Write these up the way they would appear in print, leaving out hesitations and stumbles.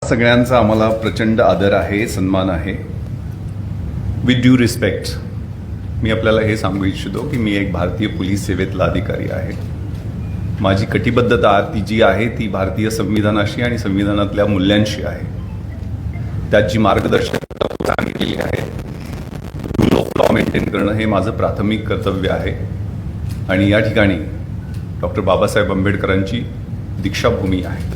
सगळ्यांचा आम्हाला प्रचंड आदर आहे, सन्मान आहे. विथ ड्यू रिस्पेक्ट मी आपल्याला हे सांगू इच्छितो की मी एक भारतीय पोलीस सेवेतला अधिकारी आहे. माझी कटिबद्धता ती जी आहे ती भारतीय संविधानाशी आणि संविधानातल्या मूल्यांशी आहे. त्याची मार्गदर्शक सांगितलेली आहे. रूल ऑफ लॉ मेंटेन करणं हे माझं प्राथमिक कर्तव्य आहे. आणि या ठिकाणी डॉक्टर बाबासाहेब आंबेडकरांची दीक्षाभूमी आहे.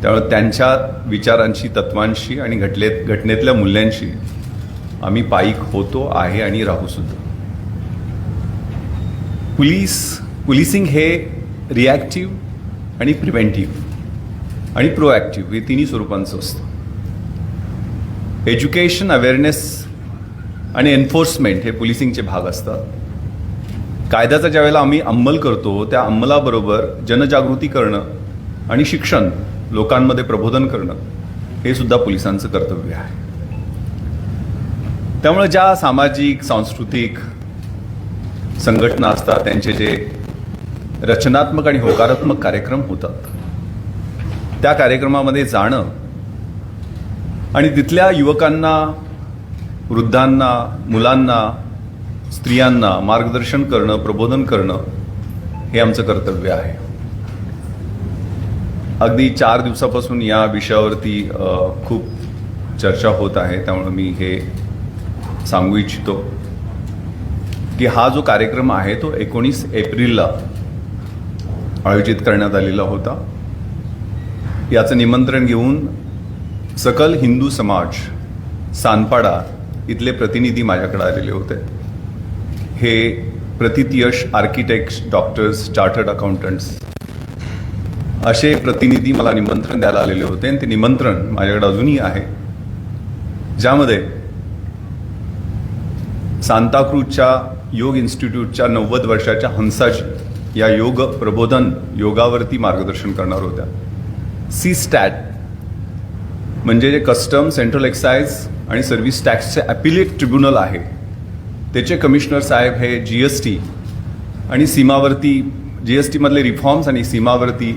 त्यामुळे त्यांच्या विचारांशी, तत्वांशी आणि घटनेतल्या मूल्यांशी आम्ही पाईक होतो आहे आणि राहू सुद्धा. पोलिसिंग हे रिॲक्टिव्ह आणि प्रिव्हेंटिव्ह आणि प्रोॲक्टिव्ह हे तिन्ही स्वरूपांचं असतं. एज्युकेशन, अवेअरनेस आणि एन्फोर्समेंट हे पोलिसिंगचे भाग असतात. कायद्याचा ज्यावेळेला आम्ही अंमल करतो त्या अंमलाबरोबर जनजागृती करणं आणि शिक्षण, लोकांमध्ये प्रबोधन करणं हे सुद्धा पोलिसांचं कर्तव्य आहे. त्यामुळे ज्या सामाजिक, सांस्कृतिक संघटना असतात त्यांचे जे रचनात्मक आणि होकारात्मक कार्यक्रम होतात त्या कार्यक्रमामध्ये जाणं आणि तिथल्या युवकांना, वृद्धांना, मुलांना, स्त्रियांना मार्गदर्शन करणं, प्रबोधन करणं हे आमचं कर्तव्य आहे. अगदी 4 दिवसापासून या विषयावरती खूप चर्चा होत आहे. त्यामुळे मी हे सांगू इच्छितो की हा जो कार्यक्रम आहे तो 19 एप्रिलला आयोजित करण्यात आलेला होता. याचं निमंत्रण घेऊन सकल हिंदू समाज, सानपाडा इथले प्रतिनिधी माझ्याकडे आलेले होते. हे प्रतितयश आर्किटेक्ट्स, डॉक्टर्स, चार्टर्ड अकाउंटंट्स असे प्रतिनिधी मला निमंत्रण द्यायला आलेले होते. आणि ते निमंत्रण माझ्याकडे अजूनही आहे, ज्यामध्ये सांताक्रूजच्या योग इन्स्टिट्यूटच्या 90 वर्षाच्या हंसाजी या योग प्रबोधन योगावरती मार्गदर्शन करणार होत्या. CSTAT म्हणजे जे कस्टम, सेंट्रल एक्साइज आणि सर्व्हिस टॅक्सचे ॲपिलेट ट्रिब्युनल आहे त्याचे कमिशनर साहेब हे GST आणि सीमावर्ती GST मधले रिफॉर्म्स आणि सीमावर्ती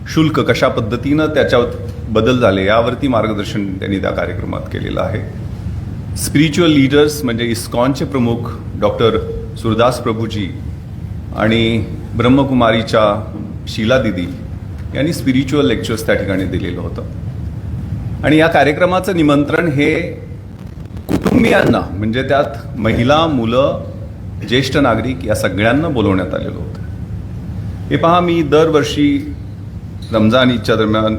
शुल्क कशा पद्धतीनं त्याच्यात बदल झाले यावरती मार्गदर्शन त्यांनी त्या कार्यक्रमात केलेलं आहे. स्पिरिच्युअल लीडर्स म्हणजे इस्कॉनचे प्रमुख डॉक्टर सुरदास प्रभूजी आणि ब्रह्मकुमारीच्या शीला दिदी यांनी स्पिरिच्युअल लेक्चर्स त्या ठिकाणी दिलेलं होतं. आणि या कार्यक्रमाचं निमंत्रण हे कुटुंबियांना म्हणजे त्यात महिला, मुलं, ज्येष्ठ नागरिक या सगळ्यांना बोलवण्यात आलेलं होतं. हे पहा, मी दरवर्षी रमजान ईदच्या दरम्यान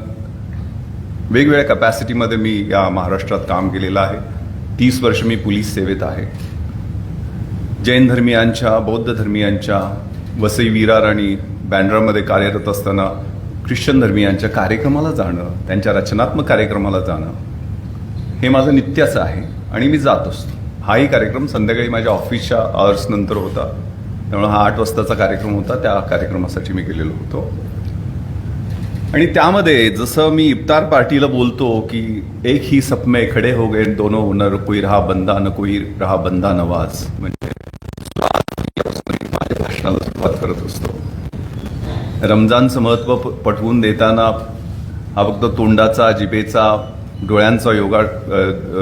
वेगवेगळ्या कॅपॅसिटीमध्ये मी या महाराष्ट्रात काम केलेलं आहे. 30 वर्ष मी पोलीस सेवेत आहे. जैन धर्मियांच्या, बौद्ध धर्मियांच्या, वसई विरार आणि बँड्रामध्ये कार्यरत असताना ख्रिश्चन धर्मियांच्या कार्यक्रमाला जाणं, त्यांच्या रचनात्मक कार्यक्रमाला जाणं हे माझं नित्याचं आहे आणि मी जात असतो. हाही कार्यक्रम संध्याकाळी माझ्या ऑफिसच्या आवर्स नंतर होता. त्यामुळे हा 8 वाजताचा कार्यक्रम होता. त्या कार्यक्रमासाठी मी गेलेलो होतो. आणि त्यामध्ये जसं मी इफ्तार पार्टीला बोलतो की एक ही सपमे खडे हो गए दोनों, न कोई रहा बंदा न कोई रहा बंदा नवाज, म्हणजे माझ्या भाषणाला सुरुवात करत असतो. रमजानचं महत्त्व पटवून देताना हा फक्त तोंडाचा, जिभेचा, डोळ्यांचा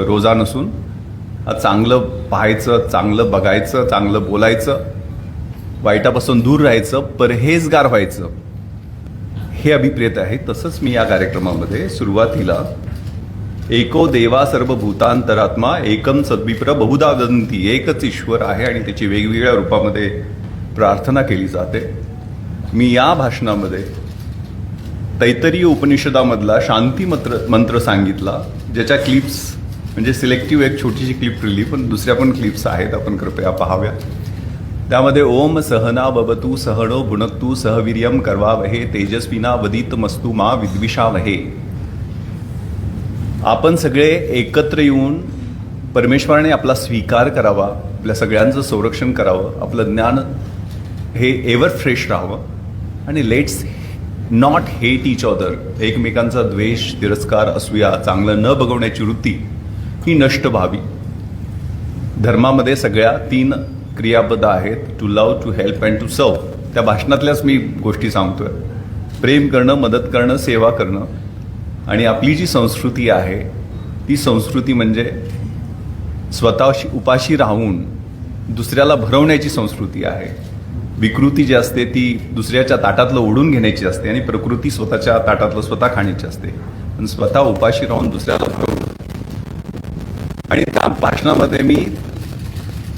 रोजा नसून हा चांगलं पाहायचं, चांगलं बघायचं, चांगलं बोलायचं, वाईटापासून दूर राहायचं, परहेजगार व्हायचं हे अभिप्रेत आहे. तसंच मी या कार्यक्रमामध्ये सुरुवातीला एको देवा सर्वभूतांतरात्मा एकम सद्विप्र बहुधा वदन्ति, एकच ईश्वर आहे आणि त्याची वेगवेगळ्या रूपामध्ये प्रार्थना केली जाते. मी या भाषणामध्ये तैत्तरीय उपनिषदामधला शांती मंत्र सांगितला, ज्याच्या क्लिप्स म्हणजे सिलेक्टिव्ह एक छोटीशी क्लिप ठेवली, पण दुसऱ्या पण क्लिप्स आहेत, आपण कृपया पाहाव्या. त्यामध्ये ओम सहना भवतु सहनो भुनक्तु सहवीर्यम करवावहे तेजस्विना वदितमस्तु मा विद्विषावहे. आपण सगळे एकत्र येऊन परमेश्वराने आपला स्वीकार करावा, आपल्या सगळ्यांचं संरक्षण करावं, आपलं ज्ञान हे एव्हर फ्रेश राहावं आणि let's not hate each other. एकमेकांचा द्वेष, तिरस्कार, असूया, चांगलं न बघवण्याची वृत्ती ही नष्ट व्हावी. धर्मामध्ये सगळ्या 3 क्रियापद आहेत, to love, to help and to serve. त्या भाषणातल्याच मी गोष्टी सांगतोय. प्रेम करणं, मदत करणं, सेवा करणं आणि आपली जी संस्कृती आहे ती संस्कृती म्हणजे स्वतःशी उपाशी राहून दुसऱ्याला भरवण्याची संस्कृती आहे. विकृती जी असते ती दुसऱ्याच्या ताटातलं ओढून घेण्याची असते आणि प्रकृती स्वतःच्या ताटातलं स्वतः खाण्याची असते. पण स्वतः उपाशी राहून दुसऱ्याला भरवून. आणि त्या भाषणामध्ये मी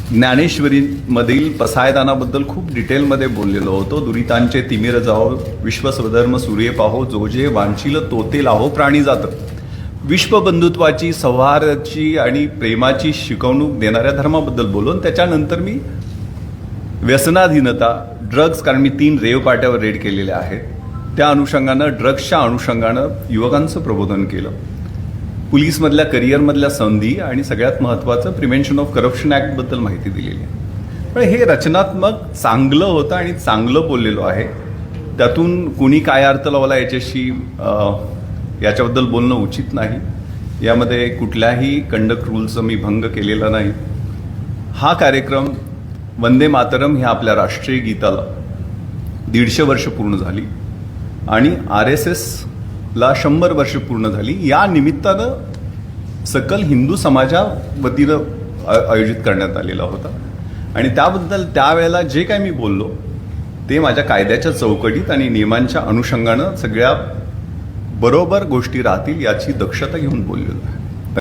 ज्ञानेश्वरीमधील पसायदानाबद्दल खूप डिटेलमध्ये बोललेलो होतो. दुरितांचे तिमिर जाओ, विश्वस्वधर्म सूर्य पाहो, जो जे वांछील तोते लाहो प्राणी जात. विश्वबंधुत्वाची, सौहार्दाची आणि प्रेमाची शिकवणूक देणाऱ्या धर्माबद्दल बोलून त्याच्यानंतर मी व्यसनाधीनता, ड्रग्ज, कारण मी 3 रेव पाट्यावर रेड केलेल्या आहेत, त्या अनुषंगानं ड्रग्सच्या अनुषंगानं युवकांचं प्रबोधन केलं. पोलीसमधल्या करिअरमधल्या संधी आणि सगळ्यात महत्त्वाचं प्रिव्हेन्शन ऑफ करप्शन ॲक्टबद्दल माहिती दिलेली आहे. पण हे रचनात्मक चांगलं होतं आणि चांगलं बोललेलो आहे. त्यातून कुणी काय अर्थ लावला याच्याबद्दल बोलणं उचित नाही. यामध्ये कुठल्याही कंडक्ट रूलचं मी भंग केलेला नाही. हा कार्यक्रम वंदे मातरम ह्या आपल्या राष्ट्रीय गीताला 150 वर्ष पूर्ण झाली आणि RSSला 100 वर्ष पूर्ण झाली. या निमित्तानं सकल हिंदू समाजा वतीनं आयोजित करण्यात आलेला होता आणि त्याबद्दल त्यावेळेला जे काय मी बोललो ते माझ्या कायद्याच्या चौकटीत आणि नियमांच्या अनुषंगानं सगळ्या बरोबर गोष्टी राहतील याची दक्षता घेऊन बोललेलो आहे.